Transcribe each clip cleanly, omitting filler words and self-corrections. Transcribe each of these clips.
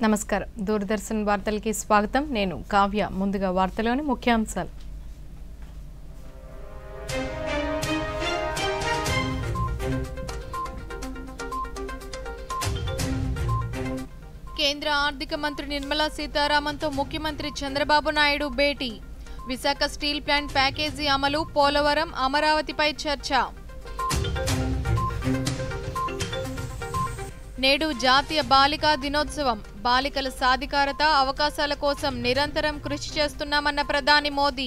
నమస్కారం దూరదర్శన్ వార్తలకి స్వాగతం నేను కావ్య ముందుగా వార్తలోని ముఖ్యాంశాలు కేంద్ర ఆర్థిక మంత్రి నిర్మలా సీతారామన్తో ముఖ్యమంత్రి చంద్రబాబు నాయుడు భేటీ విశాఖ స్టీల్ ప్లాంట్ ప్యాకేజీ అమలు పోలవరం అమరావతిపై చర్చ నేడు జాతీయ బాలికా దినోత్సవం బాలికల సాధికారత అవకాశాల కోసం నిరంతరం కృషి చేస్తున్నామన్న ప్రధాని మోదీ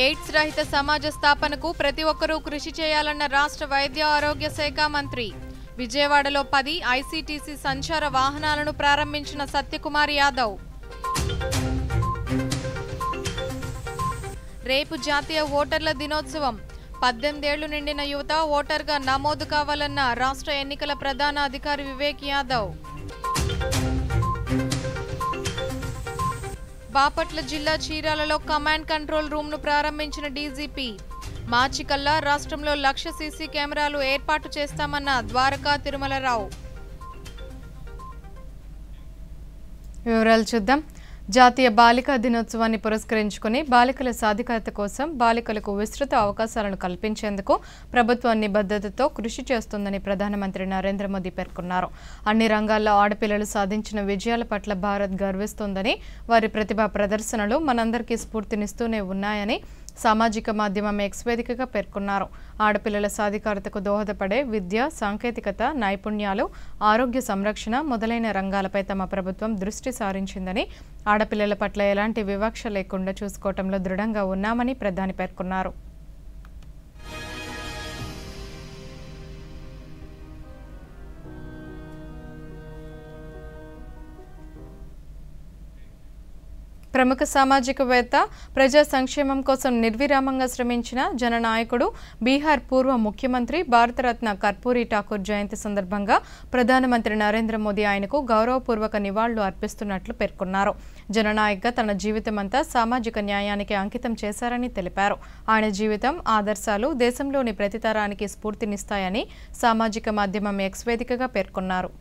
ఎయిడ్స్ రహిత సమాజ స్థాపనకు ప్రతి ఒక్కరూ కృషి చేయాలన్న రాష్ట్ర వైద్య ఆరోగ్య శాఖ మంత్రి విజయవాడలో 10 ఐసీటీసీ సంచార వాహనాలను ప్రారంభించిన సత్యకుమార్ యాదవ్ రేపు జాతీయ ఓటర్ల దినోత్సవం 18 ఏళ్లు నిండిన యువత ఓటర్గా నమోదు కావాలన్న రాష్ట్ర ఎన్నికల ప్రధాన అధికారి వివేక్ యాదవ్ బాపట్ల జిల్లా చీరాలలో కమాండ్ కంట్రోల్ రూమ్ను ప్రారంభించిన డీజీపీ మార్చి కల్లా రాష్ట్రంలో 1,00,000 సీసీ కెమెరాలు ఏర్పాటు చేస్తామన్న ద్వారకా తిరుమలరావు. వివరాలు చూద్దాం. జాతీయ బాలికా దినోత్సవాన్ని పురస్కరించుకుని బాలికల సాధికారత కోసం బాలికలకు విస్తృత అవకాశాలను కల్పించేందుకు ప్రభుత్వం నిబద్ధతతో కృషి చేస్తుందని ప్రధానమంత్రి నరేంద్ర మోదీ పేర్కొన్నారు. అన్ని రంగాల్లో ఆడపిల్లలు సాధించిన విజయాల పట్ల భారత్ గర్విస్తోందని, వారి ప్రతిభా ప్రదర్శనలు మనందరికీ స్ఫూర్తినిస్తూనే ఉన్నాయని సామాజిక మాధ్యమం ఎక్స్ వేదికగా పేర్కొన్నారు. ఆడపిల్లల సాధికారతకు దోహదపడే విద్య, సాంకేతికత, నైపుణ్యాలు, ఆరోగ్య సంరక్షణ మొదలైన రంగాలపై తమ ప్రభుత్వం దృష్టి సారించిందని, ఆడపిల్లల పట్ల ఎలాంటి వివక్ష లేకుండా చూసుకోవటంలో దృఢంగా ఉన్నామని ప్రధాని పేర్కొన్నారు. ప్రముఖ సామాజికవేత్త, ప్రజా సంక్షేమం కోసం నిర్విరామంగా శ్రమించిన జననాయకుడు, బీహార్ పూర్వ ముఖ్యమంత్రి, భారతరత్న కర్పూరి ఠాకూర్ జయంతి సందర్భంగా ప్రధానమంత్రి నరేంద్ర మోదీ ఆయనకు గౌరవపూర్వక నివాళులు అర్పిస్తున్నట్లు పేర్కొన్నారు. జననాయక్గా తన జీవితమంతా సామాజిక న్యాయానికి అంకితం చేశారని తెలిపారు. ఆయన జీవితం, ఆదర్శాలు దేశంలోని ప్రతి తరానికి స్ఫూర్తినిస్తాయని సామాజిక మాధ్యమం ఎక్స్ వేదికగా పేర్కొన్నారు.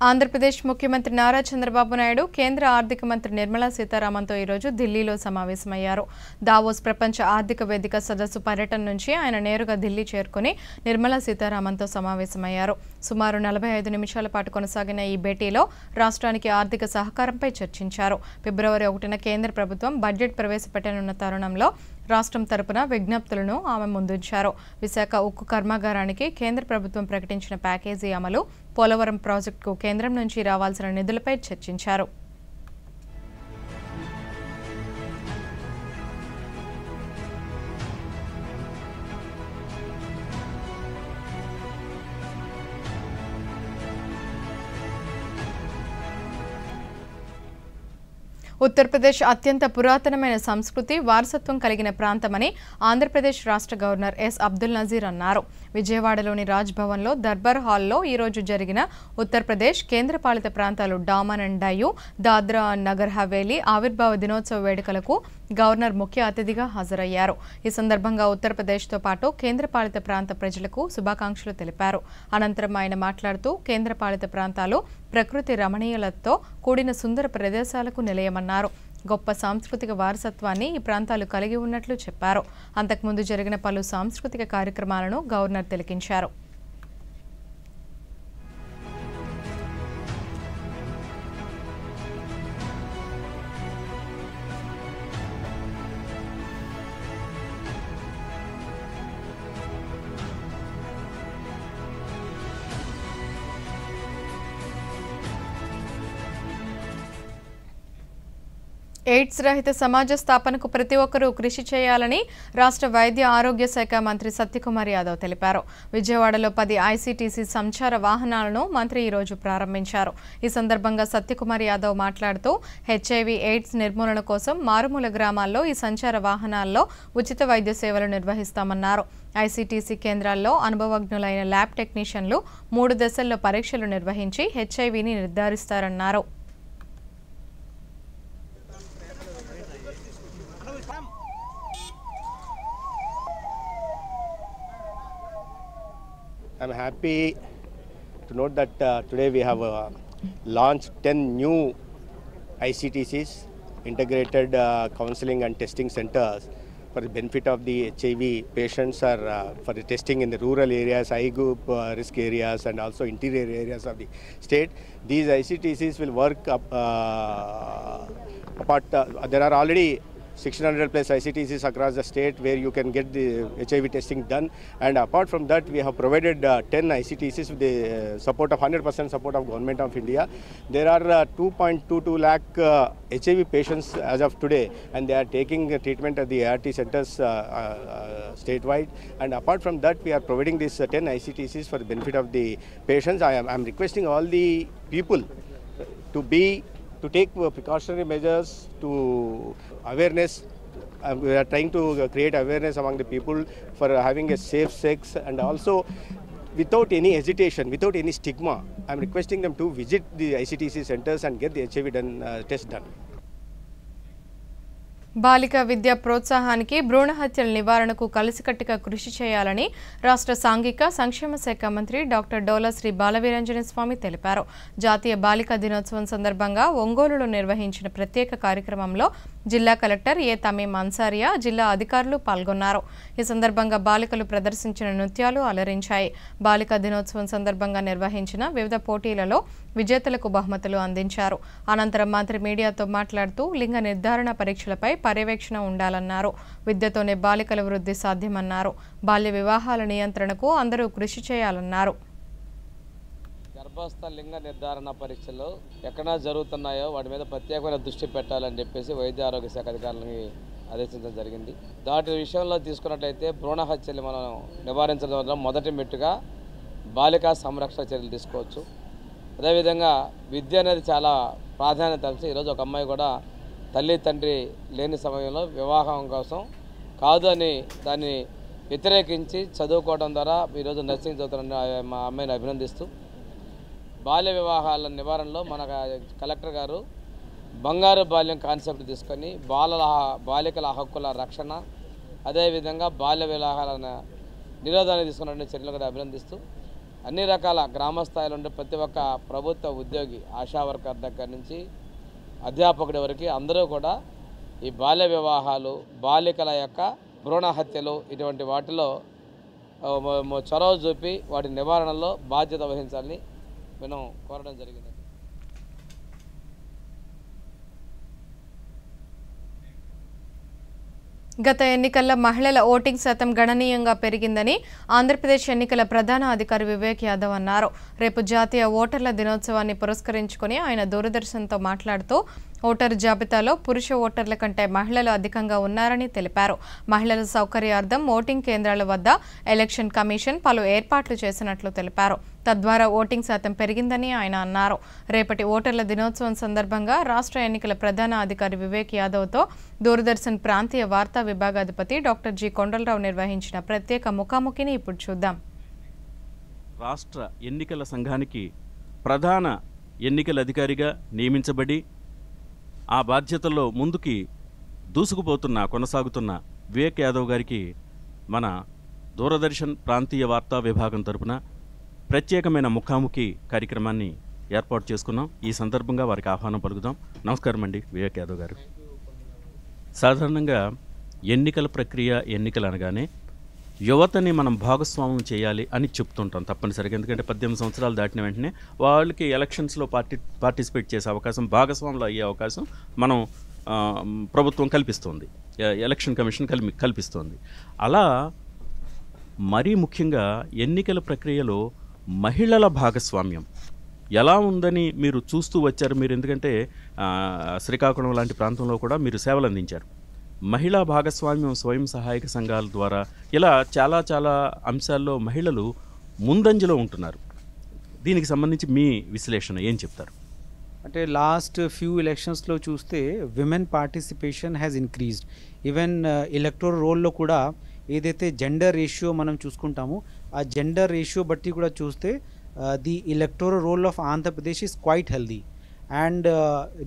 ఆంధ్రప్రదేశ్ ముఖ్యమంత్రి నారా చంద్రబాబు నాయుడు కేంద్ర ఆర్థిక మంత్రి నిర్మలా సీతారామన్తో ఈరోజు ఢిల్లీలో సమావేశమయ్యారు. దావోస్ ప్రపంచ ఆర్థిక వేదిక సదస్సు పర్యటన నుంచి ఆయన నేరుగా ఢిల్లీ చేరుకుని నిర్మలా సీతారామన్తో సమావేశమయ్యారు. సుమారు 45 నిమిషాల పాటు కొనసాగిన ఈ భేటీలో రాష్ట్రానికి ఆర్థిక సహకారంపై చర్చించారు. ఫిబ్రవరి 1న కేంద్ర ప్రభుత్వం బడ్జెట్ ప్రవేశపెట్టనున్న తరుణంలో రాష్ట్రం తరపున విజ్ఞప్తులను ఆమె ముందుంచారు. విశాఖ ఉక్కు కర్మాగారానికి కేంద్ర ప్రభుత్వం ప్రకటించిన ప్యాకేజీ అమలు, పోలవరం ప్రాజెక్టుకు కేంద్రం నుంచి రావాల్సిన నిధులపై చర్చించారు. ఉత్తరప్రదేశ్ అత్యంత పురాతనమైన సంస్కృతి, వారసత్వం కలిగిన ప్రాంతమని ఆంధ్రప్రదేశ్ రాష్ట్ర గవర్నర్ ఎస్ అబ్దుల్ నజీర్ అన్నారు. విజయవాడలోని రాజ్ భవన్లో దర్బార్ హాల్లో ఈరోజు జరిగిన ఉత్తరప్రదేశ్ కేంద్రపాలిత ప్రాంతాలు డామన్ అండ్ డయ్యూ, దాద్రా అండ్ నగర్ హవేలీ ఆవిర్భావ దినోత్సవ వేడుకలకు గవర్నర్ ముఖ్య అతిథిగా హాజరయ్యారు. ఈ సందర్భంగా ఉత్తరప్రదేశ్తో పాటు కేంద్రపాలిత ప్రాంత ప్రజలకు శుభాకాంక్షలు తెలిపారు. అనంతరం ఆయన మాట్లాడుతూ కేంద్రపాలిత ప్రాంతాలు ప్రకృతి రమణీయలతో కూడిన సుందర ప్రదేశాలకు నిలయమన్నారు. గొప్ప సాంస్కృతిక వారసత్వాన్ని ఈ ప్రాంతాలు కలిగి ఉన్నట్లు చెప్పారు. అంతకుముందు జరిగిన పలు సాంస్కృతిక కార్యక్రమాలను గవర్నర్ తిలకించారు. ఎయిడ్స్ రహిత సమాజ స్థాపనకు ప్రతి ఒక్కరూ కృషి చేయాలని రాష్ట్ర వైద్య ఆరోగ్య శాఖ మంత్రి సత్యకుమార్ యాదవ్ తెలిపారు. విజయవాడలో 10 ఐసీటీసీ సంచార వాహనాలను మంత్రి ఈరోజు ప్రారంభించారు. ఈ సందర్భంగా సత్యకుమార్ యాదవ్ మాట్లాడుతూ హెచ్ఐవి ఎయిడ్స్ నిర్మూలన కోసం మారుమూల గ్రామాల్లో ఈ సంచార వాహనాల్లో ఉచిత వైద్య సేవలు నిర్వహిస్తామన్నారు. ఐసీటీసీ కేంద్రాల్లో అనుభవజ్ఞులైన ల్యాబ్ టెక్నీషియన్లు 3 దశల్లో పరీక్షలు నిర్వహించి హెచ్ఐవిని నిర్ధారిస్తారన్నారు. I'm happy to note that today we have launched 10 new ICTCs, integrated counseling and testing centers for the benefit of the HIV patients or for the testing in the rural areas, high group risk areas and also interior areas of the state. These ICTCs will work up apart. There are already 600 plus ICTCs across the state where you can get the HIV testing done, and apart from that we have provided 10 ICTCs with the support of 100% support of Government of India. There are 2.22 lakh HIV patients as of today, and they are taking treatment at the ART centers statewide, and apart from that we are providing these 10 ICTCs for the benefit of the patients. I am requesting all the people to take precautionary measures, to awareness. We are trying to create awareness among the people for having a safe sex, and also without any hesitation, without any stigma. I am requesting them to visit the ICTC centers and get the HIV test done. బాలిక విద్య ప్రోత్సాహానికి భ్రూణ హత్యల నివారణకు కలిసికట్టుగా కృషి చేయాలని రాష్ట్ర సాంఘిక సంక్షేమ శాఖ మంత్రి డాక్టర్ డోలా శ్రీ బాలవీరంజన స్వామి తెలిపారు. జాతీయ బాలికా దినోత్సవం సందర్భంగా ఒంగోలులో నిర్వహించిన ప్రత్యేక కార్యక్రమంలో జిల్లా కలెక్టర్ ఏ తమీం అన్సారియా, జిల్లా అధికారులు పాల్గొన్నారు. ఈ సందర్భంగా బాలికలు ప్రదర్శించిన నృత్యాలు అలరించాయి. బాలికా దినోత్సవం సందర్భంగా నిర్వహించిన వివిధ పోటీలలో విజేతలకు బహుమతులు అందించారు. అనంతరం మంత్రి మీడియాతో మాట్లాడుతూ లింగ నిర్ధారణ పరీక్షలపై పర్యవేక్షణ ఉండాలన్నారు. విద్యతోనే బాలికల వృద్ధి సాధ్యమన్నారు. బాల్య వివాహాల నియంత్రణకు అందరూ కృషి చేయాలన్నారు. గర్భస్థ లింగ నిర్ధారణ పరీక్షలు ఎక్కడ జరుగుతున్నాయో వాటి మీద ప్రత్యేకమైన దృష్టి పెట్టాలని చెప్పేసి వైద్య ఆరోగ్య శాఖ అధికారులని ఆదేశించడం జరిగింది. దాటి విషయంలో తీసుకున్నట్లయితే భ్రూణ హత్యలు మనం నివారించడం వల్ల మొదటి మెట్టుగా బాలికా సంరక్షణ చర్యలు తీసుకోవచ్చు. అదేవిధంగా విద్య అనేది చాలా ప్రాధాన్యత తెలిసి ఈరోజు ఒక అమ్మాయి కూడా తల్లి తండ్రి లేని సమయంలో వివాహం కోసం కాదు అని దాన్ని వ్యతిరేకించి చదువుకోవడం ద్వారా ఈరోజు నర్సింగ్ చదువుతున్న మా అమ్మాయిని అభినందిస్తూ బాల్య వివాహాల నివారణలో మన కలెక్టర్ గారు బంగారు బాల్యం కాన్సెప్ట్ తీసుకొని బాలికల హక్కుల రక్షణ, అదేవిధంగా బాల్య వివాహాల నిరోధాన్ని తీసుకున్న చర్యలు కూడా అభినందిస్తూ అన్ని రకాల గ్రామ స్థాయిలో ఉండే ప్రతి ఒక్క ప్రభుత్వ ఉద్యోగి, ఆశా వర్కర్ దగ్గర నుంచి అధ్యాపకుడి వరకు అందరూ కూడా ఈ బాల్య వివాహాలు, బాలికల యొక్క భ్రూణ హత్యలు ఇటువంటి వాటిలో చొరవ చూపి వాటి నివారణలో బాధ్యత వహించాలని మేము కోరడం జరిగింది. గత ఎన్నికల్లో మహిళల ఓటింగ్ శాతం గణనీయంగా పెరిగిందని ఆంధ్రప్రదేశ్ ఎన్నికల ప్రధాన అధికారి వివేక్ యాదవ్ అన్నారు. రేపు జాతీయ ఓటర్ల దినోత్సవాన్ని పురస్కరించుకుని ఆయన దూరదర్శన్తో మాట్లాడుతూ ఓటరు జాబితాలో పురుష ఓటర్ల కంటే మహిళలు అధికంగా ఉన్నారని తెలిపారు. మహిళల సౌకర్యార్థం ఓటింగ్ కేంద్రాల వద్ద ఎలక్షన్ కమిషన్ పలు ఏర్పాట్లు చేసినట్లు తెలిపారు. తద్వారా ఓటింగ్ శాతం పెరిగిందని ఆయన అన్నారు. రేపటి ఓటర్ల దినోత్సవం సందర్భంగా రాష్ట్ర ఎన్నికల ప్రధాన అధికారి వివేక్ యాదవ్తో దూరదర్శన్ ప్రాంతీయ వార్తా విభాగాధిపతి డాక్టర్ జి కొండలరావు నిర్వహించిన ప్రత్యేక ముఖాముఖిని ఇప్పుడు చూద్దాం. రాష్ట్ర ఎన్నికల సంఘానికి ప్రధాన ఎన్నికల అధికారిగా నియమించబడి ఆ బాధ్యతల్లో ముందుకి కొనసాగుతున్న వివేక్ యాదవ్ గారికి మన దూరదర్శన్ ప్రాంతీయ వార్తా విభాగం తరపున ప్రత్యేకమైన ముఖాముఖి కార్యక్రమాన్ని ఏర్పాటు చేసుకున్నాం. ఈ సందర్భంగా వారికి ఆహ్వానం పలుకుదాం. నమస్కారం అండి వివేక్ యాదవ్ గారు. సాధారణంగా ఎన్నికల ప్రక్రియ, ఎన్నికలు అనగానే యువతని మనం భాగస్వామ్యం చేయాలి అని చెప్తుంటాం తప్పనిసరిగా. ఎందుకంటే 18 సంవత్సరాలు దాటిన వెంటనే వాళ్ళకి ఎలక్షన్స్లో పార్టిసిపేట్ చేసే అవకాశం, భాగస్వాములు అయ్యే అవకాశం మనం ప్రభుత్వం కల్పిస్తుంది, ఎలక్షన్ కమిషన్ కల్పిస్తుంది. అలా మరీ ముఖ్యంగా ఎన్నికల ప్రక్రియలో మహిళల భాగస్వామ్యం ఎలా ఉందని మీరు చూస్తూ వచ్చారు. మీరు ఎందుకంటే శ్రీకాకుళం లాంటి ప్రాంతంలో కూడా మీరు సేవలు అందించారు. మహిళా భాగస్వామ్యం, స్వయం సహాయక సంఘాల ద్వారా ఇలా చాలా చాలా అంశాల్లో మహిళలు ముందంజలో ఉంటున్నారు. దీనికి సంబంధించి మీ విశ్లేషణ ఏం చెప్తారు? అంటే లాస్ట్ ఫ్యూ ఎలక్షన్స్లో చూస్తే women participation has increased. Even electoral రోల్లో కూడా ఏదైతే జెండర్ రేషియో మనం చూసుకుంటామో ఆ జెండర్ రేషియో బట్టి కూడా చూస్తే the electoral roll of Andhra Pradesh is quiet healthy. And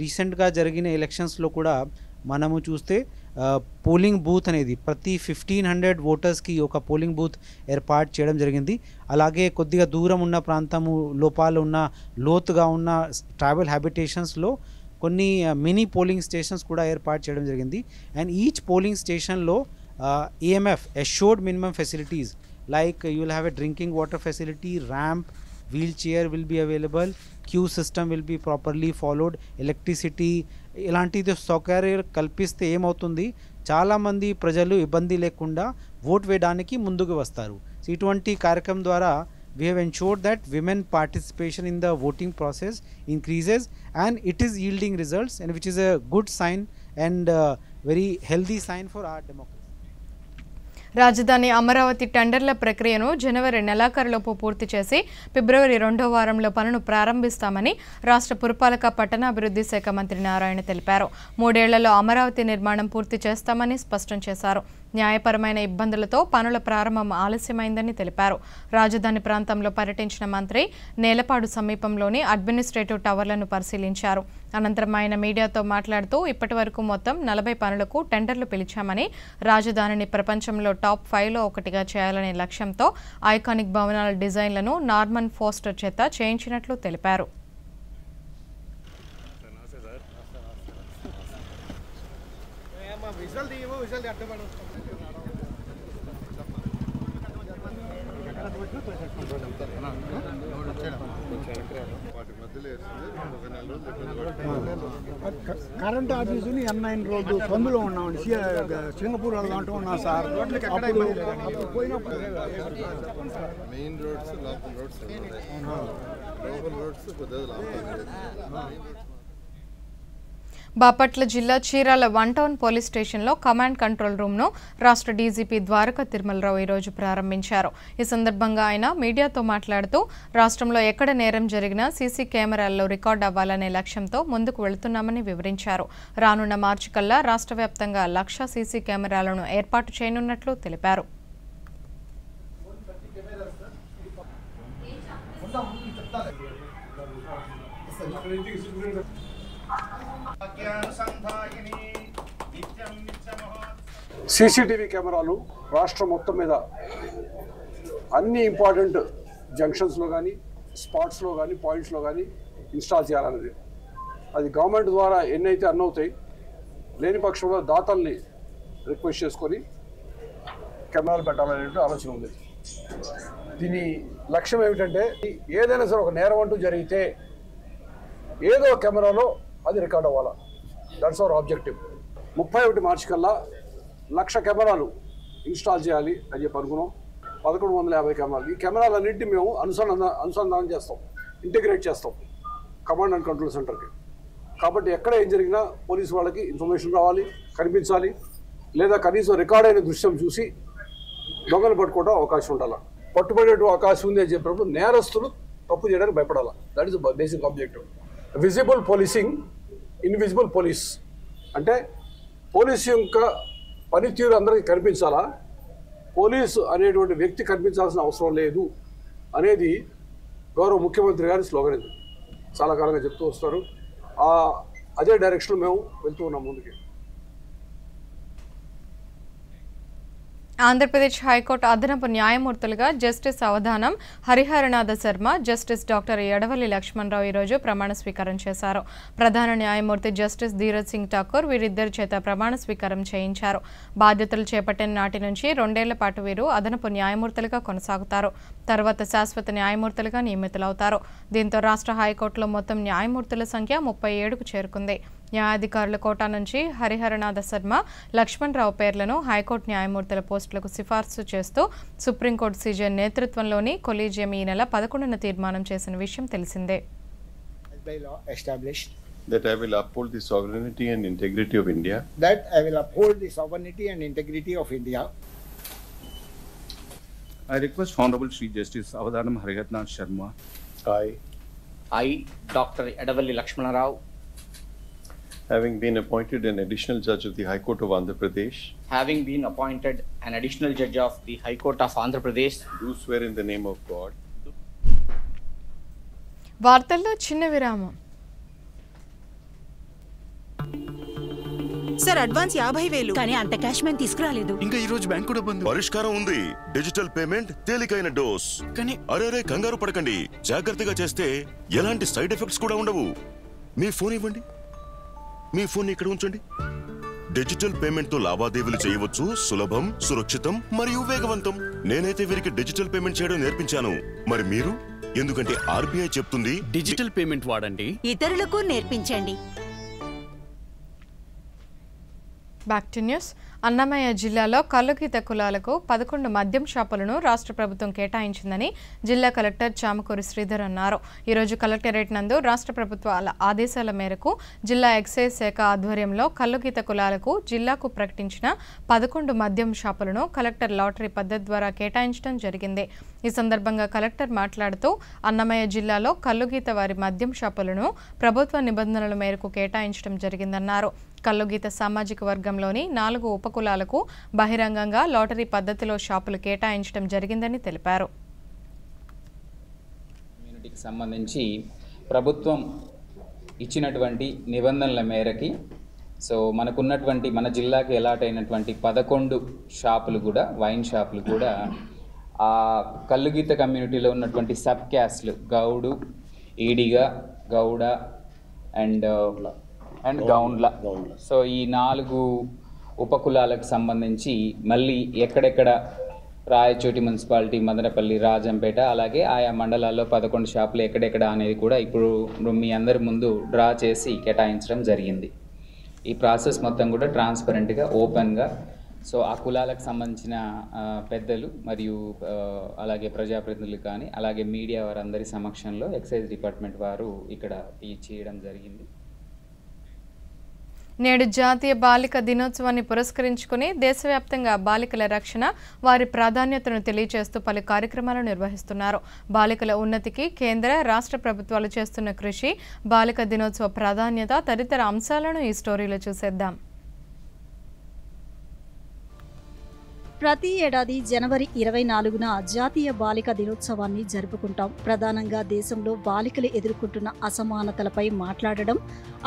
రీసెంట్గా జరిగిన ఎలక్షన్స్లో కూడా మనము చూస్తే పోలింగ్ బూత్ అనేది ప్రతి 1500 ఓటర్స్కి ఒక పోలింగ్ బూత్ ఏర్పాటు చేయడం జరిగింది. అలాగే కొద్దిగా దూరం ఉన్న ప్రాంతము లోపాల ఉన్న లోతుగా ఉన్న ట్రైబల్ హ్యాబిటేషన్స్లో కొన్ని మినీ పోలింగ్ స్టేషన్స్ కూడా ఏర్పాటు చేయడం జరిగింది. అండ్ ఈచ్ పోలింగ్ స్టేషన్లో EMF assured minimum facilities like you will have a drinking water facility, ramp, wheelchair will be available, queue system will be properly followed, electricity ఇలాంటిది సౌకర్యాలు కల్పిస్తే ఏమవుతుంది, చాలామంది ప్రజలు ఇబ్బంది లేకుండా ఓట్ వేయడానికి ముందుకు వస్తారు. సో ఇటువంటి కార్యక్రమం ద్వారా we have ensured that women participation in the voting process increases and it is yielding results, and which is a good sign and very healthy sign for our democracy. రాజధాని అమరావతి టెండర్ల ప్రక్రియను జనవరి నెలాఖరులోపు పూర్తి చేసి ఫిబ్రవరి 2వ వారంలో పనులు ప్రారంభిస్తామని రాష్ట్ర పురపాలక పట్టణాభివృద్ధి శాఖ మంత్రి నారాయణ తెలిపారు. 3 ఏళ్లలో అమరావతి నిర్మాణం పూర్తి చేస్తామని స్పష్టం చేశారు. న్యాయపరమైన ఇబ్బందులతో పనుల ప్రారంభం ఆలస్యమైందని తెలిపారు. రాజధాని ప్రాంతంలో పర్యటించిన మంత్రి నేలపాడు సమీపంలోని అడ్మినిస్ట్రేటివ్ టవర్లను పరిశీలించారు. అనంతరం ఆయన మీడియాతో మాట్లాడుతూ ఇప్పటివరకు మొత్తం 40 పనులకు టెండర్లు పిలిచామని, రాజధానిని ప్రపంచంలో టాప్ 5లో ఒకటిగా చేయాలనే లక్ష్యంతో ఐకానిక్ భవనాల డిజైన్లను నార్మన్ ఫోస్టర్ చేత చేయించినట్లు తెలిపారు. కరెంట్ ఆఫీసుని N9 రోడ్డు పందులో ఉన్నామండి, సింగపూర్ దాంట్లో ఉన్నాం sir. Main roads local roads local roads Bapatla జిల్లా చీరాల 1 టౌన్ పోలీస్ స్టేషన్లో కమాండ్ కంట్రోల్ రూమ్ను రాష్ట్ర డీజీపీ ద్వారకా తిరుమలరావు ఈరోజు ప్రారంభించారు. ఈ సందర్భంగా ఆయన మీడియాతో మాట్లాడుతూ రాష్ట్రంలో ఎక్కడ నేరం జరిగినా సీసీ కెమెరాల్లో రికార్డు అవ్వాలనే లక్ష్యంతో ముందుకు వెళుతున్నామని వివరించారు. రానున్న మార్చి కల్లా రాష్ట్ర వ్యాప్తంగా 1,00,000 సీసీ కెమెరాలను ఏర్పాటు చేయనున్నట్లు తెలిపారు. సీసీటీవీ కెమెరాలు రాష్ట్రం మొత్తం మీద అన్ని ఇంపార్టెంట్ జంక్షన్స్లో కానీ స్పాట్స్లో కానీ పాయింట్స్లో కానీ ఇన్స్టాల్ చేయాలనేది. అది గవర్నమెంట్ ద్వారా ఎన్నైతే అవుతాయి, లేని పక్షంలో దాతల్ని రిక్వెస్ట్ చేసుకొని కెమెరాలు పెట్టాలనే ఆలోచన ఉంది. దీని లక్ష్యం ఏమిటంటే ఏదైనా సరే ఒక నేరం అంటూ జరిగితే ఏదో కెమెరాలో అది రికార్డ్ అవ్వాలా. That's our objective. 31 మార్చి కల్లా 1,00,000 కెమెరాలు ఇన్స్టాల్ చేయాలి అని చెప్పి అనుకున్నాం. 1150 కెమెరాలు. ఈ కెమెరాలన్నింటినీ మేము అనుసంధానం చేస్తాం, ఇంటిగ్రేట్ చేస్తాం కమాండ్ అండ్ కంట్రోల్ సెంటర్కి. కాబట్టి ఎక్కడ ఏం జరిగినా పోలీసు వాళ్ళకి ఇన్ఫర్మేషన్ రావాలి, కనిపించాలి, లేదా కనీసం రికార్డ్ అయిన దృశ్యం చూసి దొంగలు పట్టుకోవడం అవకాశం ఉండాలి. పట్టుబడే అవకాశం ఉంది అని చెప్పినప్పుడు నేరస్తులు తప్పు చేయడానికి భయపడాలి. That is basic objective. Visible policing, invisible police అంటే పోలీసు యొక్క పనితీరు అందరికీ కనిపించాలా, పోలీసు అనేటువంటి వ్యక్తి కనిపించాల్సిన అవసరం లేదు అనేది గౌరవ ముఖ్యమంత్రి గారి స్లోగన్. ఇది చాలా కాలంగా చెప్తూ వస్తారు. అదే డైరెక్షన్లో మేము వెళ్తూ ఉన్నాం ముందుకి. ఆంధ్రప్రదేశ్ హైకోర్టు అదనపు న్యాయమూర్తులుగా జస్టిస్ అవధానం హరిహరనాథ శర్మ, జస్టిస్ డాక్టర్ ఎడవల్లి లక్ష్మణరావు ఈరోజు ప్రమాణ స్వీకారం చేశారు. ప్రధాన న్యాయమూర్తి జస్టిస్ ధీరజ్ సింగ్ ఠాకూర్ వీరిద్దరి చేత ప్రమాణ స్వీకారం చేయించారు. బాధ్యతలు చేపట్టిన నాటి నుంచి 2 ఏళ్ల పాటు వీరు అదనపు న్యాయమూర్తులుగా కొనసాగుతారు. తర్వాత శాశ్వత న్యాయమూర్తులుగా నియమితులవుతారు. దీంతో రాష్ట్ర హైకోర్టులో మొత్తం న్యాయమూర్తుల సంఖ్య 37కు చేరుకుంది. న్యాయాధికారుల కోటా నుంచి హరిహరనాథ శర్మ, లక్ష్మణరావు పేర్లను హైకోర్టు న్యాయమూర్తుల పోస్టులకు సిఫార్సు చేస్తూ సుప్రీంకోర్టు సీజర్ నేతృత్వంలోని కొలీజియం ఈ నెల 11న తీర్మానం చేసిన విషయం తెలిసిందే. That I will uphold the sovereignty and integrity of India. That I will uphold the sovereignty and integrity of India. I request Honorable Chief Justice Avadhanam Hariharnath Sharma. I, Dr. Edavalli Lakshmana Rao, Having been appointed an additional judge of the High Court of Andhra Pradesh. Having been appointed an additional judge of the High Court of Andhra Pradesh. Do swear in the name of God. వార్తల్లో చిన్న విరామం. Sir advance 50,000 కానీ అంత cash మేము తీసుకురాలేదు. ఇంకా ఈ రోజు బ్యాంక్ కూడా బంద్. పరిష్కారం ఉంది. డిజిటల్ పేమెంట్ తేలికైన డోస్. కానీ అరే కంగారు పడకండి. జాగ్రత్తగా చేస్తే ఎలాంటి సైడ్ ఎఫెక్ట్స్ కూడా ఉండవు. మీ ఫోన్ ఇవ్వండి. మీ ఫోన్ ఇక్కడ ఉంచండి. డిజిటల్ పేమెంట్ తో లావాదేవీలు చేయవచ్చు. సులభం, సురక్షితం మరియు వేగవంతం. నేనైతే వీరికి డిజిటల్ పేమెంట్ చేయడం నేర్పించాను. మరి మీరు? ఎందుకంటే ఆర్బీఐ చెప్తుంది డిజిటల్ పేమెంట్ వాడండి, ఇతరులకు నేర్పించండి. Back to news. అన్నమయ్య జిల్లాలో కల్లుగీత కులాలకు 11 మద్యం షాపులను రాష్ట్ర ప్రభుత్వం కేటాయించిందని జిల్లా కలెక్టర్ చామకూరి శ్రీధర్ అన్నారు. ఈరోజు కలెక్టరేట్ నందు రాష్ట్ర ప్రభుత్వాల ఆదేశాల మేరకు జిల్లా ఎక్సైజ్ శాఖ ఆధ్వర్యంలో కల్లుగీత కులాలకు జిల్లాకు ప్రకటించిన 11 మద్యం షాపులను కలెక్టర్ లాటరీ పద్ధతి ద్వారా కేటాయించడం జరిగింది. ఈ సందర్భంగా కలెక్టర్ మాట్లాడుతూ అన్నమయ్య జిల్లాలో కల్లుగీత వారి మద్యం షాపులను ప్రభుత్వ నిబంధనల మేరకు కేటాయించడం జరిగిందన్నారు. కల్లుగీత సామాజిక వర్గంలోని 4 ఉపకులాలకు బహిరంగంగా లాటరీ పద్ధతిలో షాపులు కేటాయించడం జరిగిందని తెలిపారు. కమ్యూనిటీకి సంబంధించి ప్రభుత్వం ఇచ్చినటువంటి నిబంధనల మేరకి మనకున్నటువంటి మన జిల్లాకి అలాట్ అయినటువంటి 11 షాపులు కూడా వైన్ షాపులు కూడా ఆ కల్లుగీత కమ్యూనిటీలో ఉన్నటువంటి సబ్ క్యాస్ట్లు గౌడు, ఈడిగ, గౌడ అండ్ గౌండ్ల. సో ఈ 4 ఉపకులాలకు సంబంధించి మళ్ళీ ఎక్కడెక్కడ రాయచోటి మున్సిపాలిటీ, మదనపల్లి, రాజంపేట అలాగే ఆయా మండలాల్లో 11 షాపులు ఎక్కడెక్కడ అనేది కూడా ఇప్పుడు మీ అందరి ముందు డ్రా చేసి కేటాయించడం జరిగింది. ఈ ప్రాసెస్ మొత్తం కూడా ట్రాన్స్పరెంట్గా, ఓపెన్గా ఆ కులాలకు సంబంధించిన పెద్దలు మరియు అలాగే ప్రజాప్రతినిధులు కానీ అలాగే మీడియా వారందరి సమక్షంలో ఎక్సైజ్ డిపార్ట్మెంట్ వారు ఇక్కడ చేయడం జరిగింది. నేడు జాతీయ బాలిక దినోత్సవాన్ని పురస్కరించుకుని దేశవ్యాప్తంగా బాలికల రక్షణ, వారి ప్రాధాన్యతను తెలియజేస్తూ పలు కార్యక్రమాలు నిర్వహిస్తున్నారు. బాలికల ఉన్నతికి కేంద్ర, రాష్ట్ర ప్రభుత్వాలు చేస్తున్న కృషి, బాలిక దినోత్సవ ప్రాధాన్యత తదితర అంశాలను ఈ స్టోరీలో చూసేద్దాం. ప్రతి ఏడాది జనవరి 24న జాతీయ బాలిక దినోత్సవాన్ని జరుపుకుంటాం. ప్రధానంగా దేశంలో బాలికలు ఎదుర్కొంటున్న అసమానతలపై మాట్లాడడం,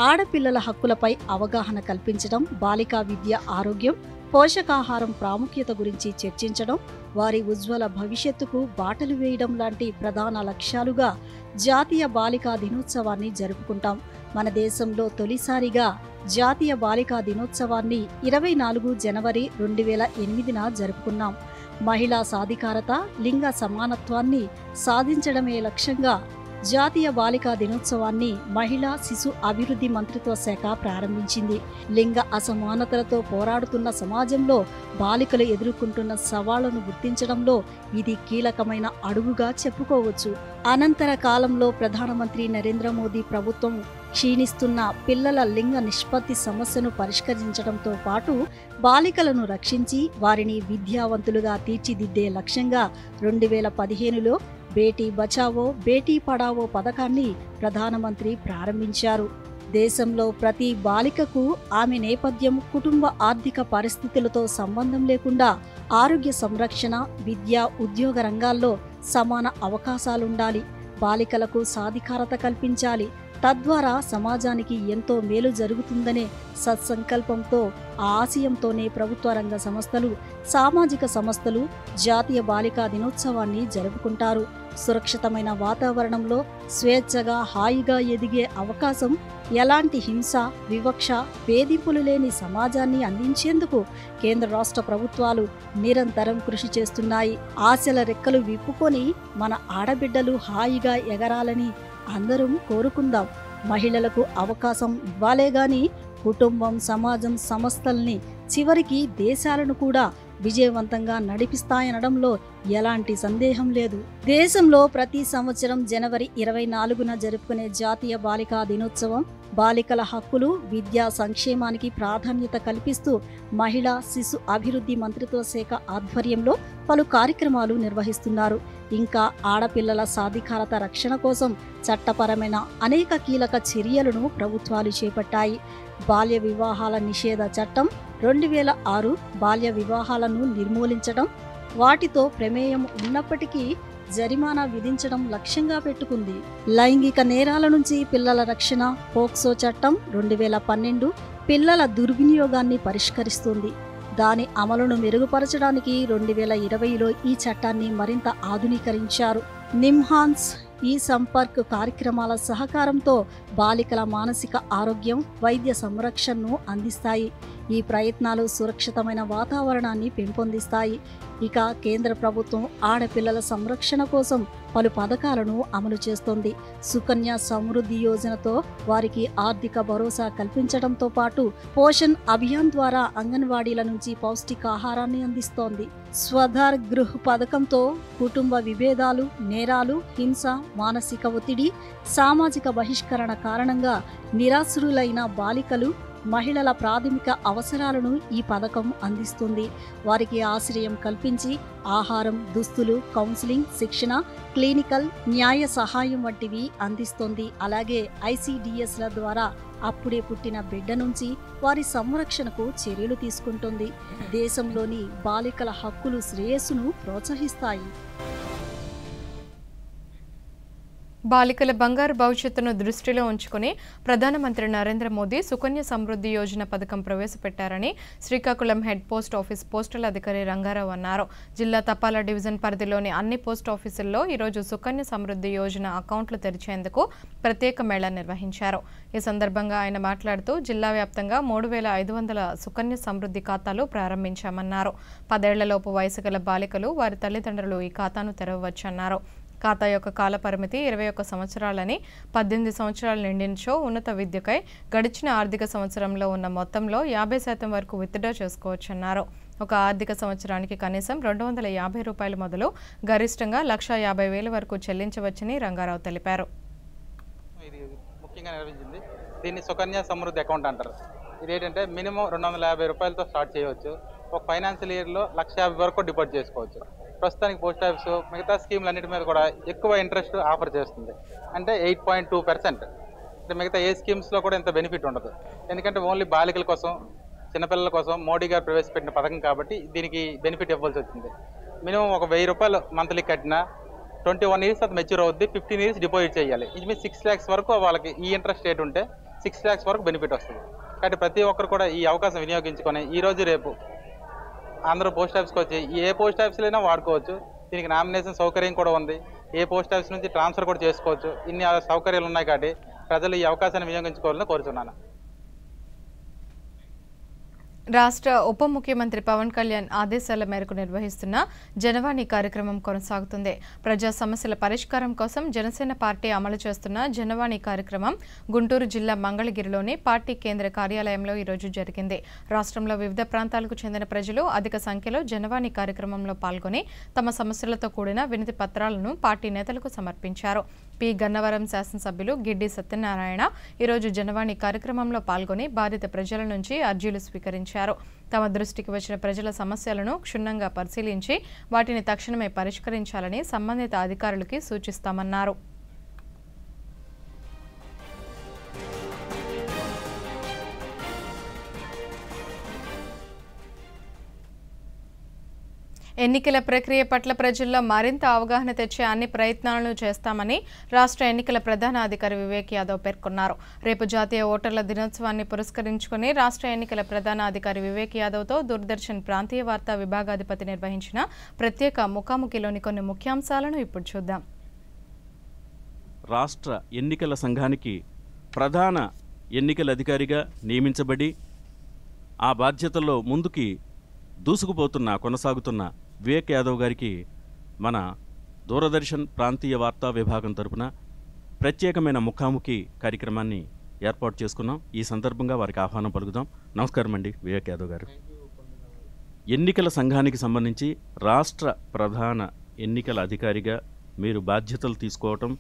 ఆడపిల్లల హక్కులపై అవగాహన కల్పించడం, బాలికా విద్య, ఆరోగ్యం, పోషకాహారం ప్రాముఖ్యత గురించి చర్చించడం, వారి ఉజ్వల భవిష్యత్తుకు బాటలు వేయడం లాంటి ప్రధాన లక్ష్యాలుగా జాతీయ బాలికా దినోత్సవాన్ని జరుపుకుంటాం. మన దేశంలో తొలిసారిగా జాతీయ బాలికా దినోత్సవాన్ని 24 జనవరి 2008న జరుపుకున్నాం. మహిళా సాధికారత, లింగ సమానత్వాన్ని సాధించడమే లక్ష్యంగా జాతీయ బాలికా దినోత్సవాన్ని మహిళా శిశు అభివృద్ధి మంత్రిత్వ శాఖ ప్రారంభించింది. లింగ అసమానతలతో పోరాడుతున్న సమాజంలో బాలికలు ఎదుర్కొంటున్న సవాళ్లను గుర్తించడంలో ఇది కీలకమైన అడుగుగా చెప్పుకోవచ్చు. అనంతర కాలంలో ప్రధానమంత్రి నరేంద్ర మోదీ ప్రభుత్వం క్షీణిస్తున్న పిల్లల లింగ నిష్పత్తి సమస్యను పరిష్కరించడంతో పాటు బాలికలను రక్షించి వారిని విద్యావంతులుగా తీర్చిదిద్దే లక్ష్యంగా 2015లో బేటీ బచావో, బేటీ పడావో పథకాన్ని ప్రధానమంత్రి ప్రారంభించారు. దేశంలో ప్రతి బాలికకు ఆమె నేపథ్యం, కుటుంబ ఆర్థిక పరిస్థితులతో సంబంధం లేకుండా ఆరోగ్య సంరక్షణ, విద్య, ఉద్యోగ రంగాల్లో సమాన అవకాశాలుండాలి. బాలికలకు సాధికారత కల్పించాలి. తద్వారా సమాజానికి ఎంతో మేలు జరుగుతుందనే సత్సంకల్పంతో, ఆ ఆశయంతోనే ప్రభుత్వ రంగ సంస్థలు, సామాజిక సంస్థలు జాతీయ బాలికా దినోత్సవాన్ని జరుపుకుంటారు. సురక్షితమైన వాతావరణంలో స్వేచ్ఛగా, హాయిగా ఎదిగే అవకాశం, ఎలాంటి హింస, వివక్ష, వేధింపులు లేని సమాజాన్ని అందించేందుకు కేంద్ర రాష్ట్ర ప్రభుత్వాలు నిరంతరం కృషి చేస్తున్నాయి. ఆశల రెక్కలు విప్పుకొని మన ఆడబిడ్డలు హాయిగా ఎగరాలని అందరం కోరుకుందాం. మహిళలకు అవకాశం ఇవ్వాలే గాని కుటుంబం, సమాజం, సంస్థల్ని, చివరికి దేశాలను కూడా విజయవంతంగా నడిపిస్తాయనడంలో ఎలాంటి సందేహం లేదు. దేశంలో ప్రతి సంవత్సరం జనవరి 24న జరుపుకునే జాతీయ బాలికా దినోత్సవం బాలికల హక్కులు, విద్యా సంక్షేమానికి ప్రాధాన్యత కల్పిస్తూ మహిళా శిశు అభివృద్ధి మంత్రిత్వ శాఖ ఆధ్వర్యంలో పలు కార్యక్రమాలు నిర్వహిస్తున్నారు. ఇంకా ఆడపిల్లల సాధికారత రక్షణ కోసం చట్టపరమైన అనేక కీలక చర్యలను ప్రభుత్వాలు చేపట్టాయి. బాల్య వివాహాల నిషేధ చట్టం 2006 బాల్య వివాహాలను నిర్మూలించడం, వాటితో ప్రమేయం ఉన్నప్పటికీ జరిమానా విధించడం లక్ష్యంగా పెట్టుకుంది. లైంగిక నేరాల నుంచి పిల్లల రక్షణ పోక్సో చట్టం 2012, పిల్లల దుర్వినియోగాన్ని పరిష్కరిస్తుంది. దాని అమలును మెరుగుపరచడానికి 2020లో ఈ చట్టాన్ని మరింత ఆధునీకరించారు. నిమ్హాన్స్ ఈ సంపర్క్ కార్యక్రమాల సహకారంతో బాలికల మానసిక ఆరోగ్యం, వైద్య సంరక్షణను అందిస్తాయి. ఈ ప్రయత్నాలు సురక్షితమైన వాతావరణాన్ని పెంపొందిస్తాయి. ఇక కేంద్ర ప్రభుత్వం ఆడపిల్లల సంరక్షణ కోసం పలు పథకాలను అమలు చేస్తోంది. సుకన్య సమృద్ధి యోజనతో వారికి ఆర్థిక భరోసా కల్పించడంతో పాటు పోషణ్ అభియాన్ ద్వారా అంగన్వాడీల నుంచి పౌష్టికాహారాన్ని అందిస్తోంది. స్వధార్ గృహ్ పథకంతో కుటుంబ విభేదాలు, నేరాలు, హింస, మానసిక ఒత్తిడి, సామాజిక బహిష్కరణ కారణంగా నిరాశ్రులైన బాలికలు, మహిళల ప్రాథమిక అవసరాలను ఈ పథకం అందిస్తుంది. వారికి ఆశ్రయం కల్పించి ఆహారం, దుస్తులు, కౌన్సిలింగ్, శిక్షణ, క్లినికల్, న్యాయ సహాయం వంటివి అందిస్తుంది. అలాగే ICDSల ద్వారా అప్పుడే పుట్టిన బిడ్డ నుంచి వారి సంరక్షణకు చర్యలు తీసుకుంటుంది. దేశంలోని బాలికల హక్కులు శ్రేయస్సును ప్రోత్సహిస్తాయి. బాలికల బంగారు భవిష్యత్తును దృష్టిలో ఉంచుకుని ప్రధానమంత్రి నరేంద్ర మోదీ సుకన్య సమృద్ధి యోజన పథకం ప్రవేశపెట్టారని Srikakulam head post office postal అధికారి రంగారావు అన్నారు. జిల్లా తపాలా డివిజన్ పరిధిలోని అన్ని పోస్ట్ ఆఫీసుల్లో ఈరోజు సుకన్య సమృద్ధి యోజన అకౌంట్లు తెరిచేందుకు ప్రత్యేక మేళా నిర్వహించారు. ఈ సందర్భంగా ఆయన మాట్లాడుతూ జిల్లా వ్యాప్తంగా 3500 సుకన్య సమృద్ధి ఖాతాలు ప్రారంభించామన్నారు. 10 ఏళ్లలోపు వయసు గల బాలికలు, వారి తల్లిదండ్రులు ఈ ఖాతాను తెరవవచ్చన్నారు. ఖాతా యొక్క కాల పరిమితి 21 సంవత్సరాలని, 18 సంవత్సరాలు నిండినచో ఉన్నత విద్యకై గడిచిన ఆర్థిక సంవత్సరంలో ఉన్న మొత్తంలో 50% వరకు విత్డ్రా చేసుకోవచ్చన్నారు. ఒక ఆర్థిక సంవత్సరానికి కనీసం 250 రూపాయలు మొదలు గరిష్టంగా 1,50,000 వరకు చెల్లించవచ్చని రంగారావు తెలిపారు. ఇది ముఖ్యంగా నిర్వహించింది. దీన్ని సుకన్య సమృద్ధి అకౌంట్ అంటారు. ఇదేంటంటే మినిమం 250 రూపాయలతో స్టార్ట్ చేయవచ్చు. ఒక ఫైనాన్షియల్ ఇయర్లో 1,50,000 వరకు డిపాజిట్ చేసుకోవచ్చు. ప్రస్తుతానికి పోస్ట్ ఆఫీస్ మిగతా స్కీమ్లు అన్నిటి మీద కూడా ఎక్కువ ఇంట్రెస్ట్ ఆఫర్ చేస్తుంది. అంటే 8.2%. మిగతా ఏ స్కీమ్స్లో కూడా ఇంత బెనిఫిట్ ఉండదు. ఎందుకంటే ఓన్లీ బాలికల కోసం, చిన్నపిల్లల కోసం మోడీ గారు ప్రవేశపెట్టిన పథకం కాబట్టి దీనికి బెనిఫిట్ ఇవ్వాల్సి వచ్చింది. మినిమం ఒక 1,000 రూపాయలు మంత్లీ కట్టినా 21 ఇయర్స్ అది మెచ్యూర్ అవుద్ది. 15 ఇయర్స్ డిపాజిట్ చేయాలి. ఇది మీ 6 lakhs వరకు వాళ్ళకి ఈ ఇంట్రెస్ట్ రేట్ ఉంటే 6 lakhs వరకు బెనిఫిట్ వస్తుంది. కాబట్టి ప్రతి ఒక్కరు కూడా ఈ అవకాశం వినియోగించుకొని ఈరోజు రేపు అందరూ పోస్ట్ ఆఫీస్కి వచ్చి ఏ పోస్ట్ ఆఫీస్లో అయినా వాడుకోవచ్చు. దీనికి నామినేషన్ సౌకర్యం కూడా ఉంది. ఏ పోస్ట్ ఆఫీస్ నుంచి ట్రాన్స్ఫర్ కూడా చేసుకోవచ్చు. ఇన్ని సౌకర్యాలు ఉన్నాయి కాబట్టి ప్రజలు ఈ అవకాశాన్ని వినియోగించుకోవాలని కోరుతున్నాను. రాష్ట్ర ఉప ముఖ్యమంత్రి పవన్ కళ్యాణ్ ఆదేశాల మేరకు నిర్వహిస్తున్న జనవాణి కార్యక్రమం కొనసాగుతుంది. ప్రజా సమస్యల పరిష్కారం కోసం జనసేన పార్టీ అమలు చేస్తున్న జనవాణి కార్యక్రమం గుంటూరు జిల్లా మంగళగిరిలోని పార్టీ కేంద్ర కార్యాలయంలో ఈరోజు జరిగింది. రాష్ట్రంలో వివిధ ప్రాంతాలకు చెందిన ప్రజలు అధిక సంఖ్యలో జనవాణి కార్యక్రమంలో పాల్గొని తమ సమస్యలతో కూడిన వినతి పత్రాలను పార్టీ నేతలకు సమర్పించారు. పి గన్నవరం శాసనసభ్యులు గిడ్డి సత్యనారాయణ ఈరోజు జనవాణి కార్యక్రమంలో పాల్గొని బాధిత ప్రజల నుంచి అర్జీలు స్వీకరించారు. తమ దృష్టికి వచ్చిన ప్రజల సమస్యలను క్షుణ్ణంగా పరిశీలించి వాటిని తక్షణమే పరిష్కరించాలని సంబంధిత అధికారులకి సూచిస్తామన్నారు. ఎన్నికల ప్రక్రియ పట్ల ప్రజల్లో మరింత అవగాహన తెచ్చే అన్ని ప్రయత్నాలను చేస్తామని రాష్ట్ర ఎన్నికల ప్రధాన అధికారి వివేక్ యాదవ్ పేర్కొన్నారు. రేపు జాతీయ ఓటర్ల దినోత్సవాన్ని పురస్కరించుకుని రాష్ట్ర ఎన్నికల ప్రధాన అధికారి వివేక్ యాదవ్తో దూరదర్శన్ ప్రాంతీయ వార్తా విభాగాధిపతి నిర్వహించిన ప్రత్యేక ముఖాముఖిలోని కొన్ని ముఖ్యాంశాలను ఇప్పుడు చూద్దాం. రాష్ట్ర ఎన్నికల సంఘానికి ప్రధాన ఎన్నికల అధికారిగా నియమించబడి ఆ బాధ్యతల్లో ముందుకి కొనసాగుతున్న వివేక్ యాదవ్ గారికి మన దూరదర్శన్ ప్రాంతీయ వార్తా విభాగం తరపున ప్రత్యేకమైన ముఖాముఖి కార్యక్రమాన్ని ఏర్పాటు చేసుకున్నాం. ఈ సందర్భంగా వారికి ఆహ్వానం పలుకుదాం. నమస్కారం అండి వివేక్ యాదవ్ గారు. ఎన్నికల సంఘానికి సంబంధించి రాష్ట్ర ప్రధాన ఎన్నికల అధికారిగా మీరు బాధ్యతలు తీసుకోవటం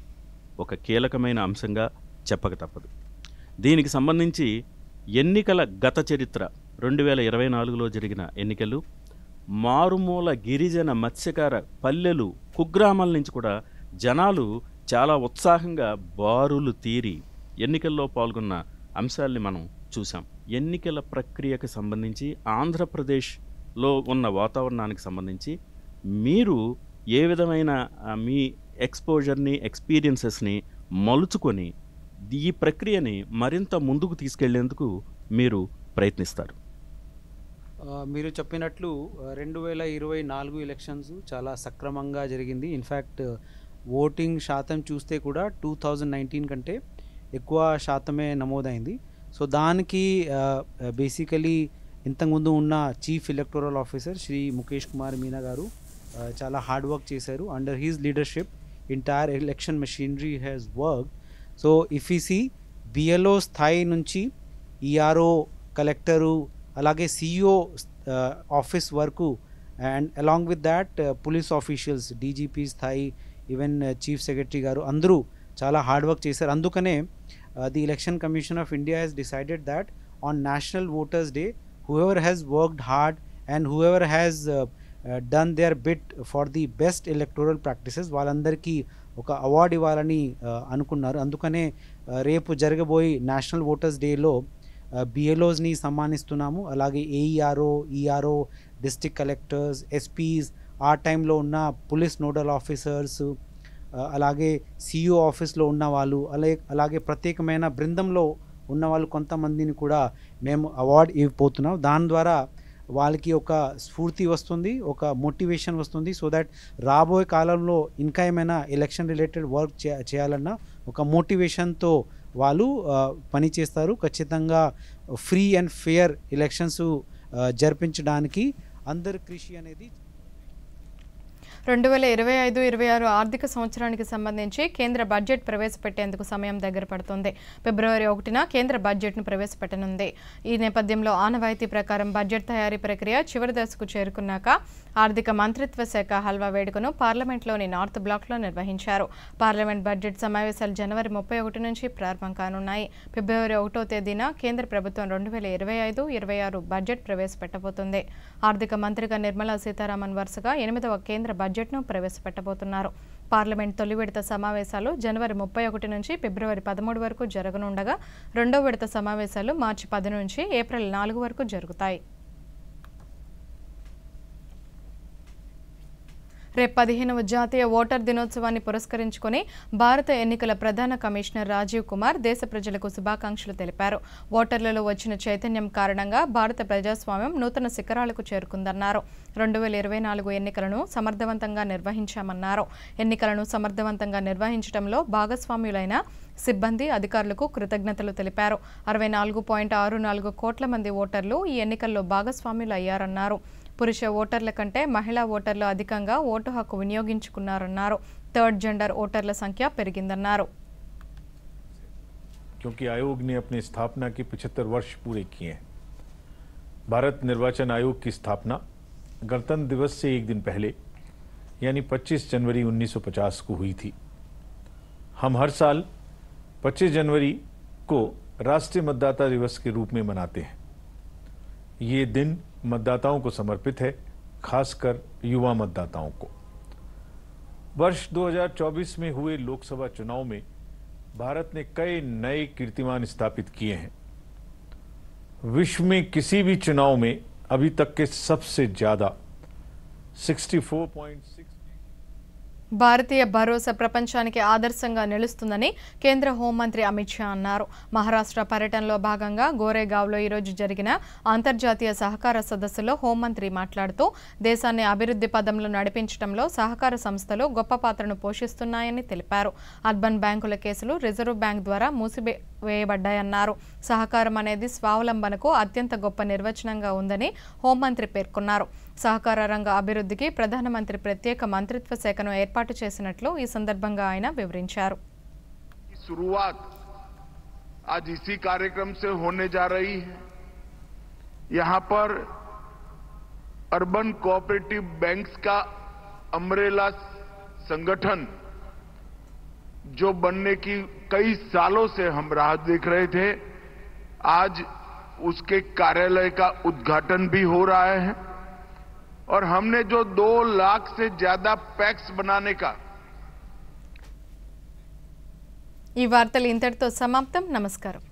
ఒక కీలకమైన అంశంగా చెప్పక తప్పదు. దీనికి సంబంధించి ఎన్నికల గత చరిత్ర 2024లో జరిగిన ఎన్నికలు, మారుమూల గిరిజన మత్స్యకార పల్లెలు, కుగ్రామాల నుంచి కూడా జనాలు చాలా ఉత్సాహంగా బారులు తీరి ఎన్నికల్లో పాల్గొన్న అంశాల్ని మనం చూసాం. ఎన్నికల ప్రక్రియకు సంబంధించి ఆంధ్రప్రదేశ్లో ఉన్న వాతావరణానికి సంబంధించి మీరు ఏ విధమైన మీ ఎక్స్పోజర్ని, ఎక్స్పీరియన్సెస్ని మలుచుకొని ఈ ప్రక్రియని మరింత ముందుకు తీసుకెళ్లేందుకు మీరు ప్రయత్నిస్తారు? మీరు చెప్పినట్లు 2024 ఎలక్షన్స్ చాలా సక్రమంగా జరిగింది. ఇన్ఫ్యాక్ట్ ఓటింగ్ శాతం చూస్తే కూడా 2019 కంటే ఎక్కువ శాతమే నమోదైంది. సో దానికి బేసికలీ ఇంతకుముందు ఉన్న chief electoral officer Shri Mukesh Kumar Meena garu చాలా హార్డ్ వర్క్ చేశారు. Under his leadership entire election machinery has work. So if you see BLO స్థాయి నుంచి ఈఆర్ఓ, కలెక్టరు, అలాగే సిఇఓ ఆఫీస్ వరకు and along with that police officials, DGP స్థాయి, ఈవెన్ చీఫ్ సెక్రటరీ గారు అందరూ చాలా hard work చేశారు. అందుకనే the election commission of India has decided that on national voters day whoever has worked hard and whoever has done their bit for the best electoral practices వాళ్ళందరికీ ఒక award ఇవ్వాలని అనుకున్నారు. అందుకనే రేపు జరగబోయే నేషనల్ ఓటర్స్ డేలో బిఎల్ఓస్ని సన్మానిస్తున్నాము. అలాగే AERO, ERO, district collectors, SPs, ఆ టైంలో ఉన్న పోలీస్ నోడల్ ఆఫీసర్స్, అలాగే సిఇఓ ఆఫీస్లో ఉన్న వాళ్ళు, అలాగే ప్రత్యేకమైన బృందంలో ఉన్న వాళ్ళు కొంతమందిని కూడా మేము అవార్డు ఇవ్వబోతున్నాం. దాని ద్వారా వాళ్ళకి ఒక స్ఫూర్తి వస్తుంది, ఒక మోటివేషన్ వస్తుంది. సో దట్ రాబోయే కాలంలో ఇంకా ఏమైనా ఎలక్షన్ రిలేటెడ్ వర్క్ చేయాలన్నా ఒక మోటివేషన్తో వాళ్ళు పని చేస్తారు. ఖచ్చితంగా ఫ్రీ అండ్ ఫెయిర్ ఎలక్షన్స్ జరిపించడానికి అందరి కృషి అనేది 2025-26 ఆర్థిక సంవత్సరానికి సంబంధించి కేంద్ర బడ్జెట్ ప్రవేశపెట్టేందుకు సమయం దగ్గర పడుతుంది. ఫిబ్రవరి 1న కేంద్ర బడ్జెట్ను ప్రవేశపెట్టనుంది. ఈ నేపథ్యంలో ఆనవాయితీ ప్రకారం బడ్జెట్ తయారీ ప్రక్రియ చివరి దశకు చేరుకున్నాక ఆర్థిక మంత్రిత్వ శాఖ హల్వా వేడుకను పార్లమెంట్లోని నార్త్ బ్లాక్లో నిర్వహించారు. పార్లమెంట్ బడ్జెట్ సమావేశాలు జనవరి 31 నుంచి ప్రారంభం కానున్నాయి. ఫిబ్రవరి 1వ తేదీన కేంద్ర ప్రభుత్వం 2025-26 బడ్జెట్ ప్రవేశపెట్టబోతుంది. ఆర్థిక మంత్రిగా నిర్మలా సీతారామన్ వరుసగా 8వ కేంద్ర బడ్జెట్ను ప్రవేశపెట్టబోతున్నారు. పార్లమెంట్ తొలి విడత సమావేశాలు జనవరి 31 నుంచి ఫిబ్రవరి 13 వరకు జరగనుండగా రెండో విడత సమావేశాలు మార్చి 10 నుంచి ఏప్రిల్ 4 వరకు జరుగుతాయి. రేపు 15వ జాతీయ ఓటర్ దినోత్సవాన్ని పురస్కరించుకుని భారత ఎన్నికల ప్రధాన కమిషనర్ రాజీవ్ కుమార్ దేశ ప్రజలకు శుభాకాంక్షలు తెలిపారు. ఓటర్లలో వచ్చిన చైతన్యం కారణంగా భారత ప్రజాస్వామ్యం నూతన శిఖరాలకు చేరుకుందన్నారు. 2024 ఎన్నికలను సమర్థవంతంగా నిర్వహించామన్నారు. ఎన్నికలను సమర్థవంతంగా నిర్వహించడంలో భాగస్వామ్యులైన సిబ్బంది, అధికారులకు కృతజ్ఞతలు తెలిపారు. 64.64 కోట్ల మంది ఓటర్లు ఈ ఎన్నికల్లో భాగస్వామ్యులు అయ్యారన్నారు. పురుష ఓటర్ల కంటే మహిళా ఓటర్లు అధికంగా ఓటు హక్కు వినియోగించుకున్నారన్నారు. థర్డ్ జెండర్ ఓటర్ల సంఖ్య పెరిగిందన్నారు. क्योंकि आयोग ने अपनी स्थापना के 75 वर्ष पूरे किए हैं. भारत निर्वाचन आयोग की स्थापना गणतंत्र दिवस से एक दिन पहले यानी 25 जनवरी 1950 को हुई थी. हम हर साल 25 जनवरी को राष्ट्रीय मतदाता दिवस के रूप में मनाते हैं. ये दिन मतदाताओं को समर्पित है, खासकर युवा मतदाताओं को. वर्ष 2024 में हुए लोकसभा चुनाव में भारत ने कई नए कीर्तिमान स्थापित किए हैं. विश्व में किसी भी चुनाव में अभी तक के सबसे ज्यादा 64.6 భారతీయ భరోసా ప్రపంచానికి ఆదర్శంగా నిలుస్తుందని కేంద్ర హోంమంత్రి అమిత్ షా అన్నారు. మహారాష్ట్ర పర్యటనలో భాగంగా గోరేగావ్లో ఈరోజు జరిగిన అంతర్జాతీయ సహకార సదస్సులో హోంమంత్రి మాట్లాడుతూ దేశాన్ని అభివృద్ధి పదంలో నడిపించడంలో సహకార సంస్థలు గొప్ప పాత్రను పోషిస్తున్నాయని తెలిపారు. అర్బన్ బ్యాంకుల కేసులు రిజర్వ్ బ్యాంక్ ద్వారా మూసివేయబడ్డాయన్నారు. సహకారం అనేది స్వావలంబనకు అత్యంత గొప్ప నిర్వచనంగా ఉందని హోంమంత్రి పేర్కొన్నారు. సహకార రంగ అభివృద్ధికి ప్రధానమంత్రి ప్రత్యేక మంత్రిత్వ శాఖను ఏర్పాటు చేసినట్లు ఈ సందర్భంగా ఆయన వివరించారు. शुरुआत आज इसी कार्यक्रम से होने जा रही है. यहां पर अर्बन कोऑपरेटिव बैंक्स का अम्ब्रेला संगठन जो बनने की कई सालों से हम राह देख रहे थे, आज उसके कार्यालय का उद्घाटन भी हो रहा है. और हमने जो 2 लाख से ज्यादा पैक्स बनाने का ఈ వార్తలు ఇంతటితో సమాప్తం. నమస్కారం.